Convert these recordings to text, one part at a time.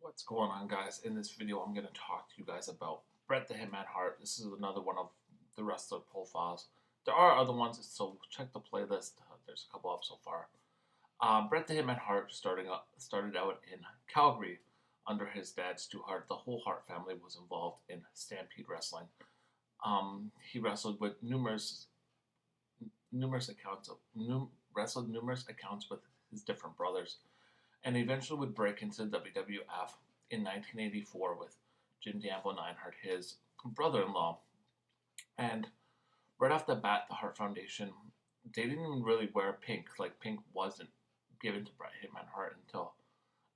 What's going on, guys? In this video, I'm going to talk to you guys about Bret the Hitman Hart. This is another one of the wrestler profiles. There are other ones, so check the playlist. There's a couple up so far. Bret the Hitman Hart started out in Calgary under his dad, Stu Hart. The whole Hart family was involved in Stampede Wrestling. He wrestled with wrestled numerous accounts with his different brothers, and eventually would break into WWF in 1984 with Jim Nienhart, his brother-in-law. And right off the bat, the Hart Foundation, they didn't even really wear pink. Like, pink wasn't given to Bret Hitman Hart until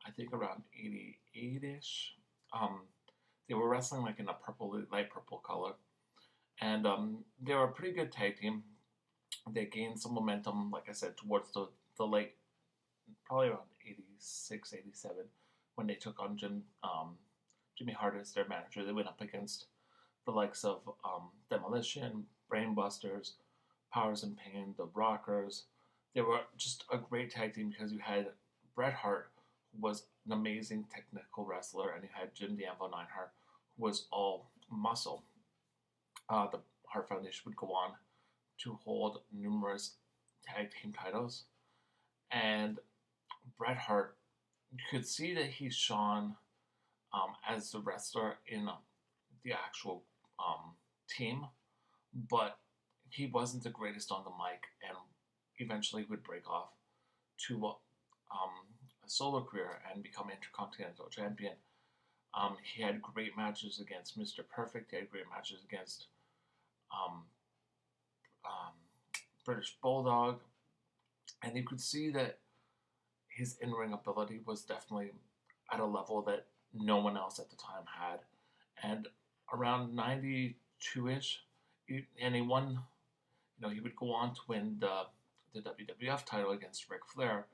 I think around 88-ish. They were wrestling like in a light purple color. And they were a pretty good tag team. They gained some momentum, like I said, towards the late, probably around 86, 87, when they took on Jimmy Hart as their manager. They went up against the likes of Demolition, Brainbusters, Powers and Pain, the Rockers. They were just a great tag team because you had Bret Hart, who was an amazing technical wrestler, and you had Jim Nienhart, who was all muscle. The Hart Foundation would go on to hold numerous tag team titles, and Bret Hart, you could see that he shone as the wrestler in the actual team, but he wasn't the greatest on the mic, and eventually would break off to a solo career and become Intercontinental Champion. He had great matches against Mr. Perfect. He had great matches against um, British Bulldog, and you could see that his in-ring ability was definitely at a level that no one else at the time had. And around 92-ish, and he won, he would go on to win the WWF title against Ric Flair.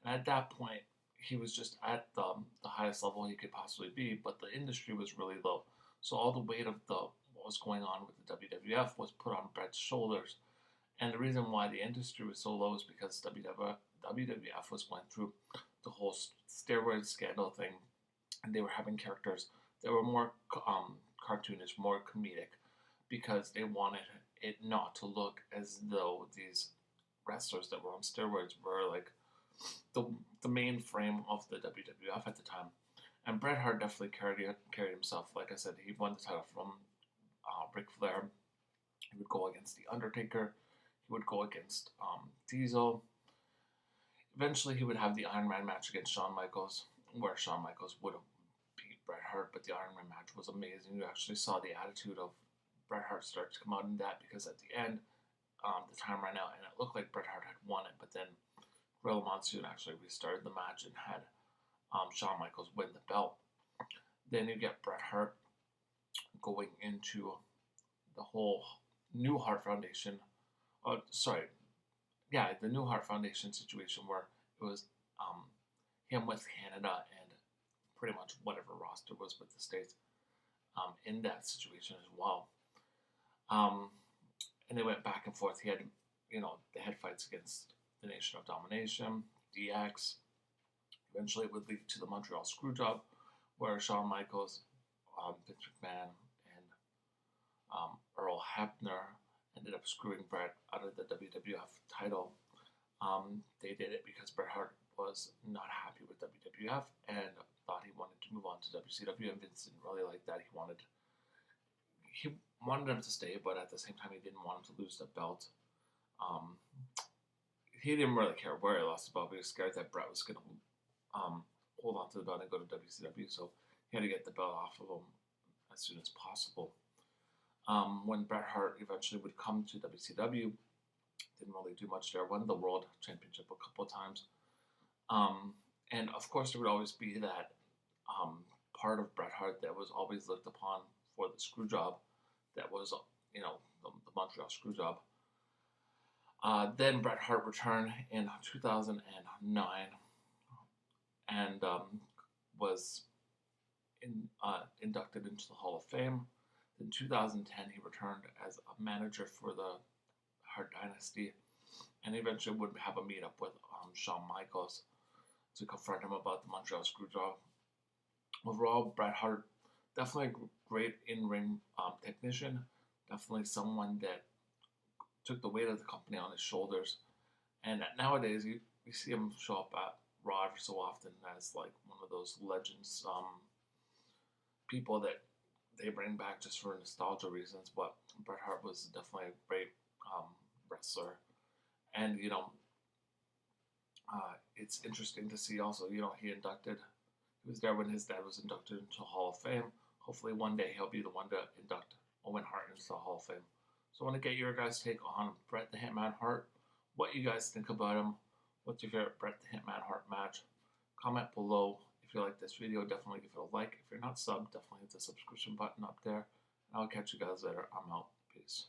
And at that point, he was just at the highest level he could possibly be, but the industry was really low. So all the weight of what was going on with the WWF was put on Bret's shoulders. And the reason why the industry was so low is because WWF was going through the whole steroid scandal thing, and they were having characters that were more cartoonish, more comedic, because they wanted it not to look as though these wrestlers that were on steroids were like the main frame of the WWF at the time. And Bret Hart definitely carried himself. Like I said, he won the title from Ric Flair. He would go against The Undertaker. He would go against Diesel. Eventually, he would have the Iron Man match against Shawn Michaels, where Shawn Michaels would have beat Bret Hart, but the Iron Man match was amazing. You actually saw the attitude of Bret Hart start to come out in that, because at the end, the time ran out, and it looked like Bret Hart had won it, but then Gorilla Monsoon actually restarted the match and had Shawn Michaels win the belt. Then you get Bret Hart going into the whole new Hart Foundation. The new Hart Foundation situation, where it was him with Canada and pretty much whatever roster was with the States in that situation as well. And they went back and forth. He had, they had fights against the Nation of Domination, DX. Eventually, it would lead to the Montreal Screwjob, where Shawn Michaels, Vince McMahon, and Earl Hebner ended up screwing Bret out of the WWF title. They did it because Bret Hart was not happy with WWF and thought he wanted to move on to WCW, and Vince didn't really like that. He wanted him to stay, but at the same time, he didn't want him to lose the belt. He didn't really care where he lost the belt, but he was scared that Bret was going to hold on to the belt and go to WCW, so he had to get the belt off of him as soon as possible. When Bret Hart eventually would come to WCW, didn't really do much there. Won the World Championship a couple of times. And of course, there would always be that part of Bret Hart that was always looked upon for the screw job, that was, the Montreal Screwjob. Then Bret Hart returned in 2009 and was inducted into the Hall of Fame. In 2010, he returned as a manager for the Hart Dynasty, and eventually would have a meetup with Shawn Michaels to confront him about the Montreal Screwjob. overall, Bret Hart, definitely a great in-ring technician. Definitely someone that took the weight of the company on his shoulders. And nowadays, you see him show up at Raw so often as like one of those legends, people that they bring back just for nostalgia reasons. But Bret Hart was definitely a great um, wrestler, and it's interesting to see also. He was there when his dad was inducted into the Hall of Fame. Hopefully, one day he'll be the one to induct Owen Hart into the Hall of Fame. So, I want to get your guys' take on Bret the Hitman Hart. What you guys think about him? What's your favorite Bret the Hitman Hart match? Comment below. If you like this video, definitely give it a like. If you're not subbed, definitely hit the subscription button up there. And I'll catch you guys later. I'm out. Peace.